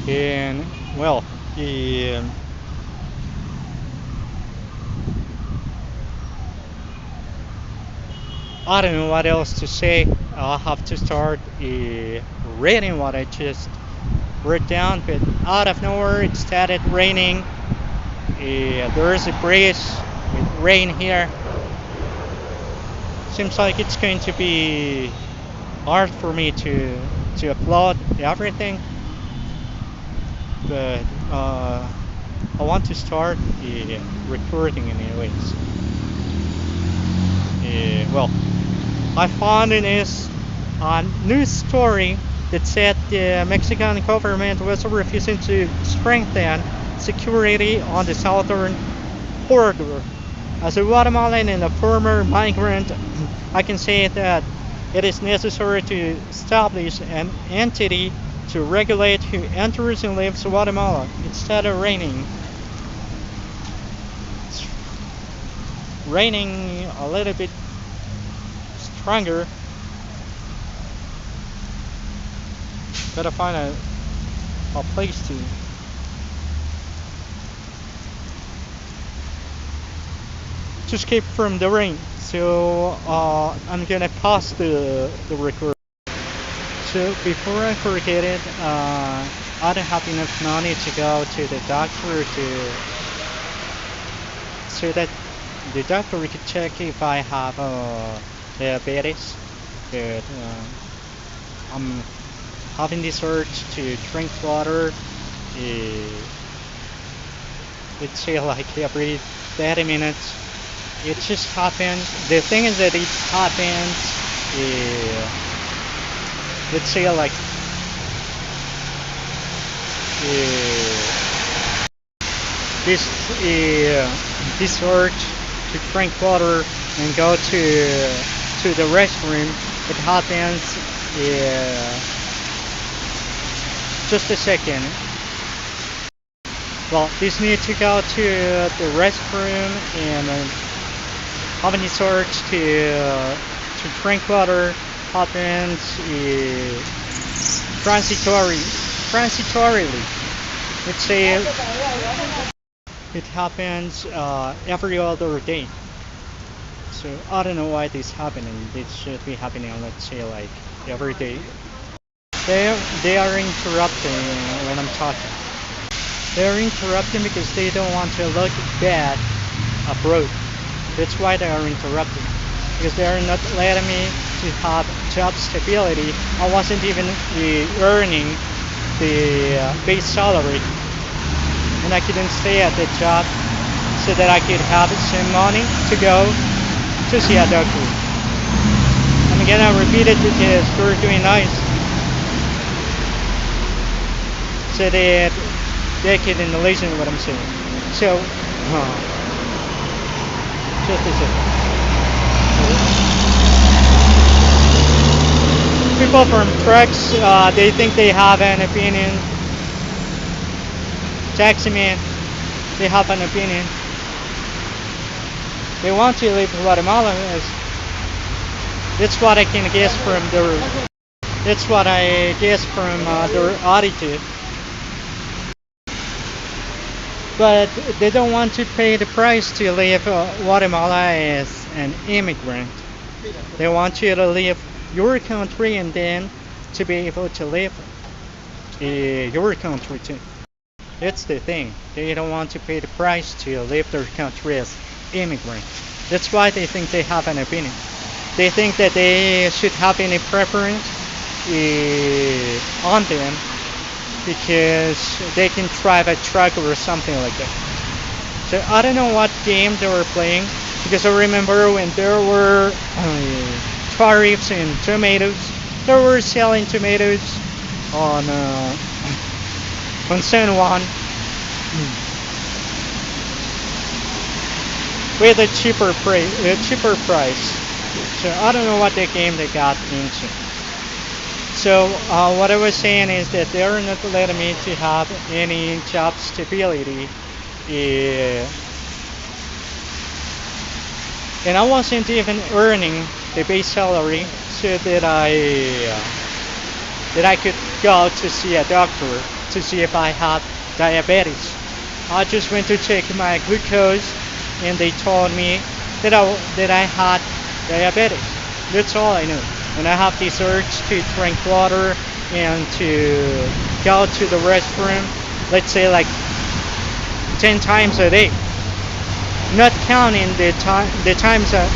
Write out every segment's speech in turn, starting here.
And well, I don't know what else to say. I'll have to start reading what I just wrote down, but out of nowhere it started raining. There is a breeze with rain here. Seems like it's going to be hard for me to upload everything, but I want to start recording anyways. Well, I found in this news story that said the Mexican government was refusing to strengthen security on the southern border. As a Guatemalan and a former migrant, I can say that it is necessary to establish an entity to regulate who enters and leaves Guatemala. It started raining. It's raining a little bit stronger. Gotta find a place to escape from the rain. So I'm gonna pause the record. So before I forget it, I don't have enough money to go to the doctor so that the doctor could check if I have diabetes. But I'm having this urge to drink water. Let's say like every 30 minutes. It just happens. The thing is that it happens. Let's say like this this urge to drink water and go to the restroom. It happens. Just a second. Well, this need to go to the restroom and having this urge to drink water happens transitorily. Let's say it happens every other day. So I don't know why this is happening. This should be happening, let's say, like every day. They are interrupting when I'm talking. They're interrupting because they don't want to look bad abroad. That's why they are interrupting. Because they are not letting me to have job stability. I wasn't even earning the base salary, and I couldn't stay at the job so that I could have some money to go to see a doctor. I'm gonna repeat it because we're doing nice. So that they can listen to what I'm saying. So, just a second. People from trucks, they think they have an opinion. Taximen, they have an opinion. They want to leave Guatemala. That's what I can guess from their. That's what I guess from their attitude. But they don't want to pay the price to leave Guatemala as an immigrant. They want you to leave your country and then to be able to live your country too. That's the thing. They don't want to pay the price to leave their country as immigrant. That's why they think they have an opinion. They think that they should have any preference on them because they can drive a truck or something like that. So I don't know what game they were playing because I remember when there were tariffs in tomatoes, they were selling tomatoes on San Juan with a cheaper price. So I don't know what the game they got into. So what I was saying is that they are not letting me to have any job stability, and I wasn't even earning the base salary so that I could go to see a doctor. to see if I have diabetes. I just went to check my glucose, and they told me that I had diabetes. That's all I know. And I have this urge to drink water and to go to the restroom, let's say like 10 times a day. Not counting the times that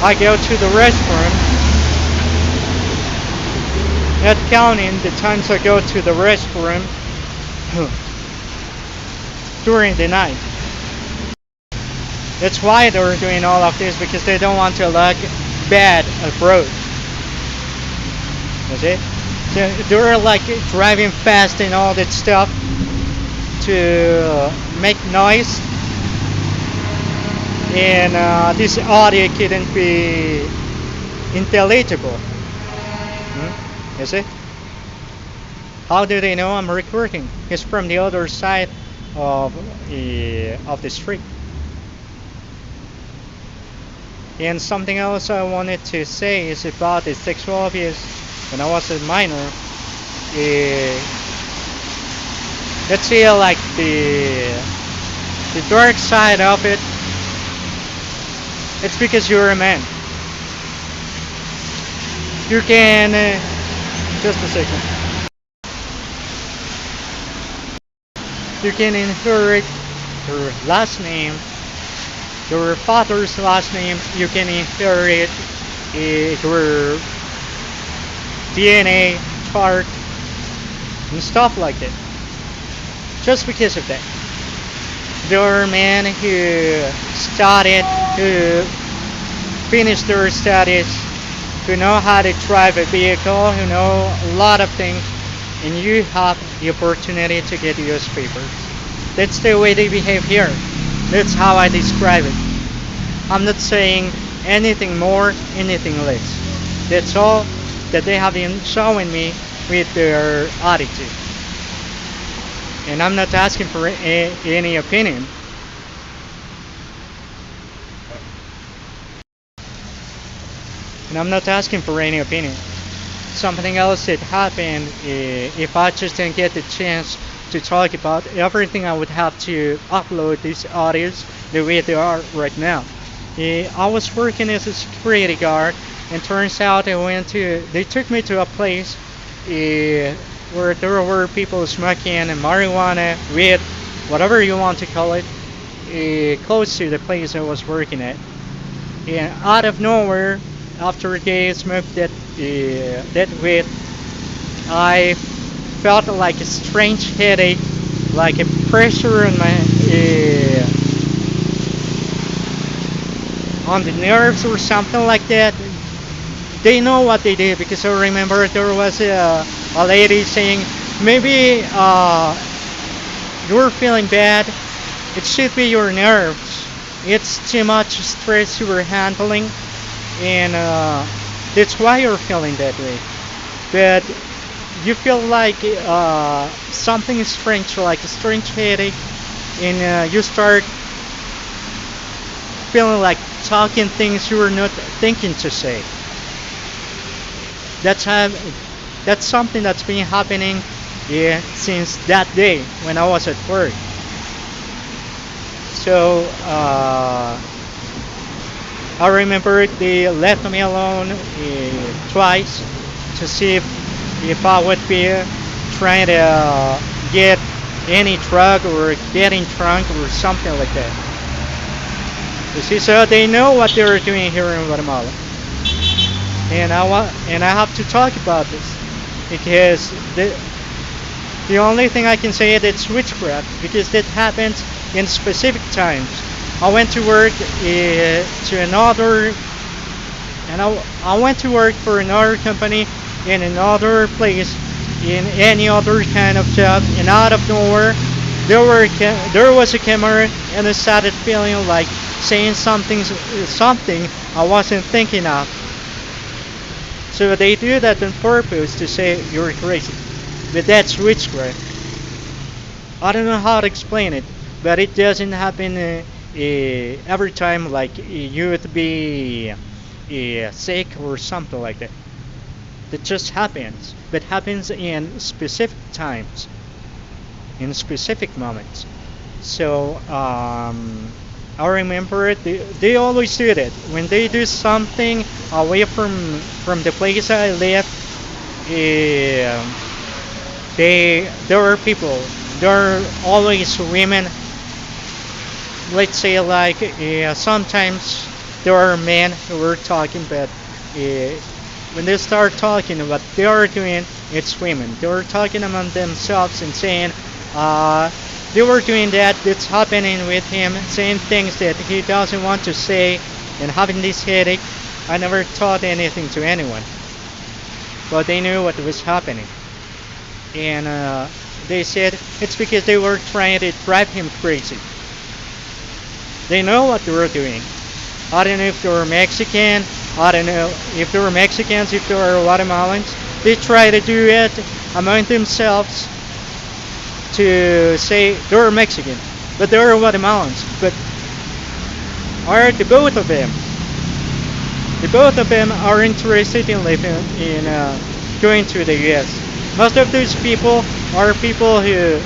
I go to the restroom. Not counting the times I go to the restroom during the night. That's why they're doing all of this, because they don't want to look bad abroad. That's it. So they're like driving fast and all that stuff to make noise, and this audio couldn't be intelligible. You see? How do they know I'm recording? It's from the other side of the street. And something else I wanted to say is about the sexual abuse when I was a minor. Let's say like the dark side of it. It's because you're a man. You can just a second. You can inherit your last name, your father's last name. You can inherit your DNA chart and stuff like that. Just because of that. There are men who finished their studies, who know how to drive a vehicle, who know a lot of things, and you have the opportunity to get US papers. That's the way they behave here. That's how I describe it. I'm not saying anything more, anything less. That's all that they have been showing me with their attitude. And I'm not asking for any opinion. And I'm not asking for any opinion. Something else that happened, if I just didn't get the chance to talk about everything, I would have to upload these audios the way they are right now. I was working as a security guard, and turns out they took me to a place where there were people smoking marijuana, weed, whatever you want to call it, close to the place I was working at. And out of nowhere, after they smoked that weed, I felt like a strange headache, like a pressure on the nerves or something like that. They know what they did, because I remember there was a lady saying, maybe you're feeling bad. It should be your nerves. It's too much stress you were handling, and that's why you're feeling that way. But you feel like something is strange, like a strange headache, and you start feeling like talking things you were not thinking to say. That's something that's been happening since that day when I was at work. So I remember they left me alone twice to see if I would be trying to get any drug or getting drunk or something like that. You see, so they know what they're doing here in Guatemala, and I have to talk about this, because the only thing I can say is it's witchcraft, because that happens in specific times. I went to work I went to work for another company in another place, in any other kind of job, and out of nowhere there was a camera, and I started feeling like saying something I wasn't thinking of. So they do that on purpose to say you're crazy. But that's witchcraft. I don't know how to explain it, but it doesn't happen every time like you would be sick or something like that. That just happens, but happens in specific times. in specific moments. So I remember they always do that. When they do something away from the place I live, eh, there are people. There are always women. Let's say like sometimes there are men who are talking, but when they start talking, what they are doing, it's women. They are talking among themselves and saying, they were doing that, that's happening with him, saying things that he doesn't want to say, and having this headache. I never taught anything to anyone, but they knew what was happening. And they said it's because they were trying to drive him crazy. They know what they were doing. I don't know if they were Mexican. I don't know if they were Mexicans, if they were Guatemalans. They try to do it among themselves to say they're Mexican, but they're Guatemalans. But are the both of them? The both of them are interested in living in going to the U.S. Most of those people are people who,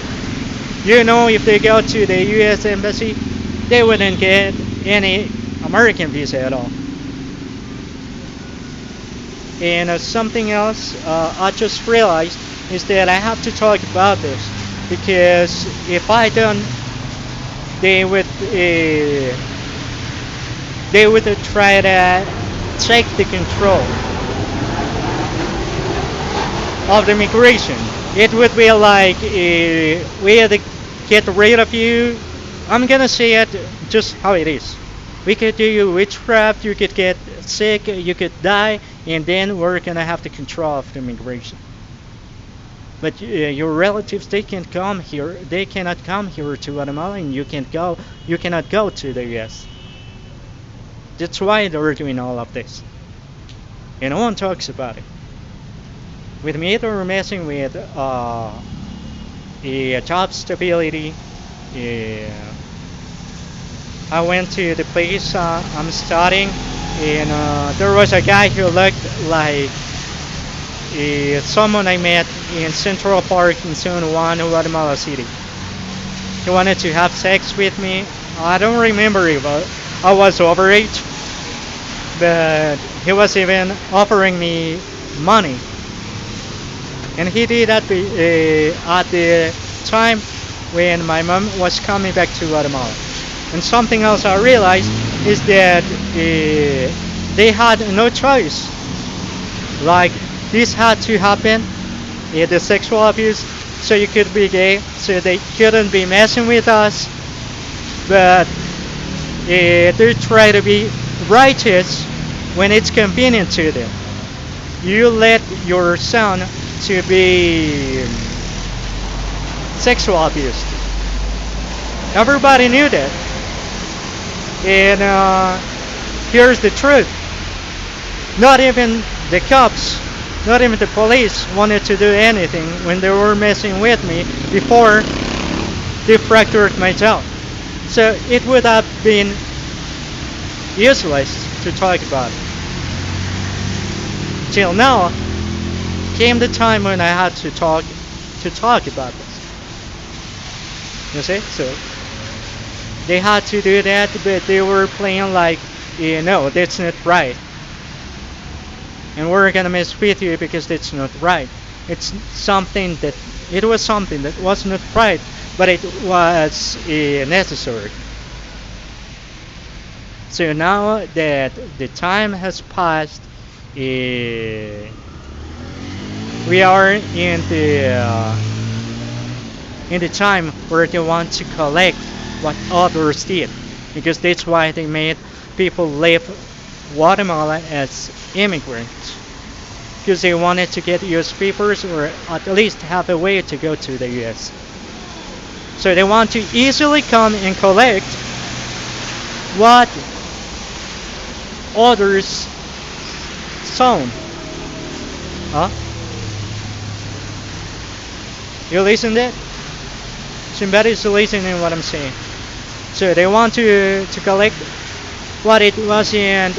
if they go to the U.S. embassy, they wouldn't get any American visa at all. And something else I just realized is that I have to talk about this because if I don't, they would try to take the control of the immigration. It would be like we had to get rid of you. I'm gonna say it just how it is. We could do you witchcraft, you could get sick, you could die, and then we're gonna have the control of the immigration. But your relatives, they can't come here. They cannot come here to Guatemala, and you cannot go to the U.S. That's why they're doing all of this, and no one talks about it. With me, they're messing with job stability. I went to the place I'm studying, and there was a guy who looked like someone I met in Central Park in Zone 1, Guatemala City. He wanted to have sex with me. I don't remember if I was overage, but he was even offering me money. And he did that at the time when my mom was coming back to Guatemala. And something else I realized is that they had no choice. Like, this had to happen, the sexual abuse, so you could be gay, so they couldn't be messing with us. But they try to be righteous when it's convenient to them. You let your son to be sexual abused. Everybody knew that. And here's the truth. Not even the cops, not even the police wanted to do anything when they were messing with me before they fractured my jaw. So it would have been useless to talk about it. Till now came the time when I had to talk about this. You see? So they had to do that, but they were playing like, no, that's not right. And we're gonna mess with you because that's not right. It was something that was not right, but it was necessary. So now that the time has passed, we are in the time where they want to collect what others did, because that's why they made people leave Guatemala as immigrants, because they wanted to get US papers or at least have a way to go to the US. So they want to easily come and collect what others sown. Huh? You listen to that? Somebody's listening to what I'm saying. So they want to collect what it was in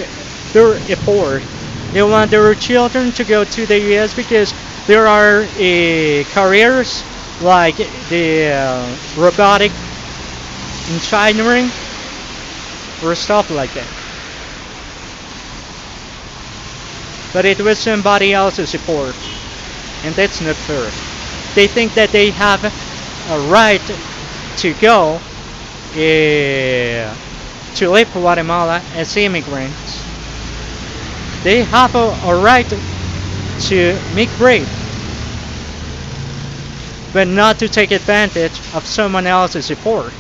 their effort. They want their children to go to the US because there are careers like the robotic engineering or stuff like that. But it was somebody else's support, and that's not fair. They think that they have a right to go to leave Guatemala as immigrants. They have a right to migrate, but not to take advantage of someone else's support.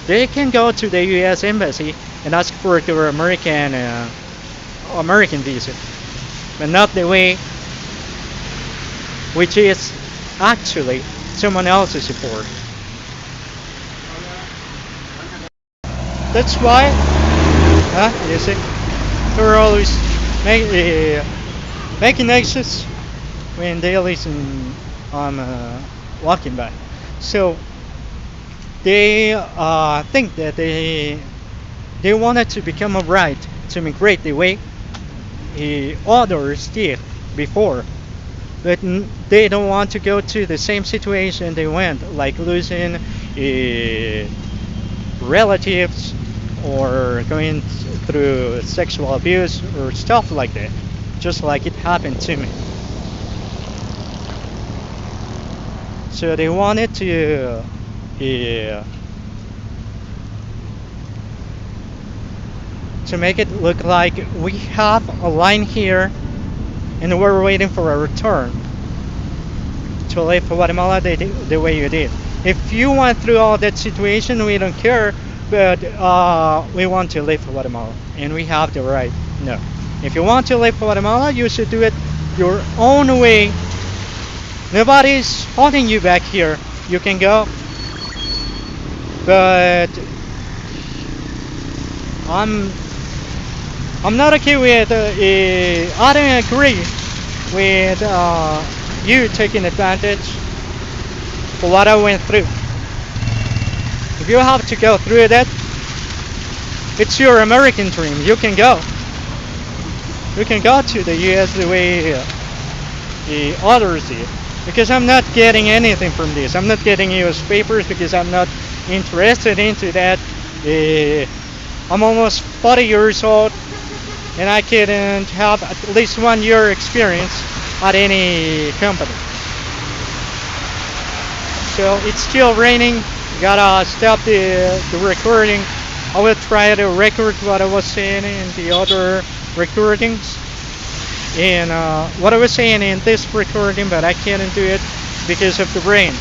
They can go to the U.S. embassy and ask for their American visa, but not the way, which is actually someone else's support. That's why, you see, they're always making exits when they listen I'm walking by. So they think that they wanted to become a right to migrate the way others did before, but they don't want to go to the same situation they went, like losing relatives or going through sexual abuse or stuff like that, just like it happened to me. So they wanted to make it look like we have a line here and we're waiting for a return to leave Guatemala the way you did. If you went through all that situation, we don't care, but we want to leave Guatemala and we have the right. No. If you want to leave Guatemala, you should do it your own way. Nobody's holding you back here. You can go. But I'm not okay with I don't agree with you taking advantage for what I went through. If you have to go through that, it's your American dream. You can go. You can go to the US the way the others did. Because I'm not getting anything from this. I'm not getting US papers because I'm not interested into that. I'm almost 40 years old and I couldn't have at least 1 year experience at any company. So it's still raining. Gotta stop the recording. I will try to record what I was saying in the other recordings and what I was saying in this recording, but I couldn't do it because of the rain.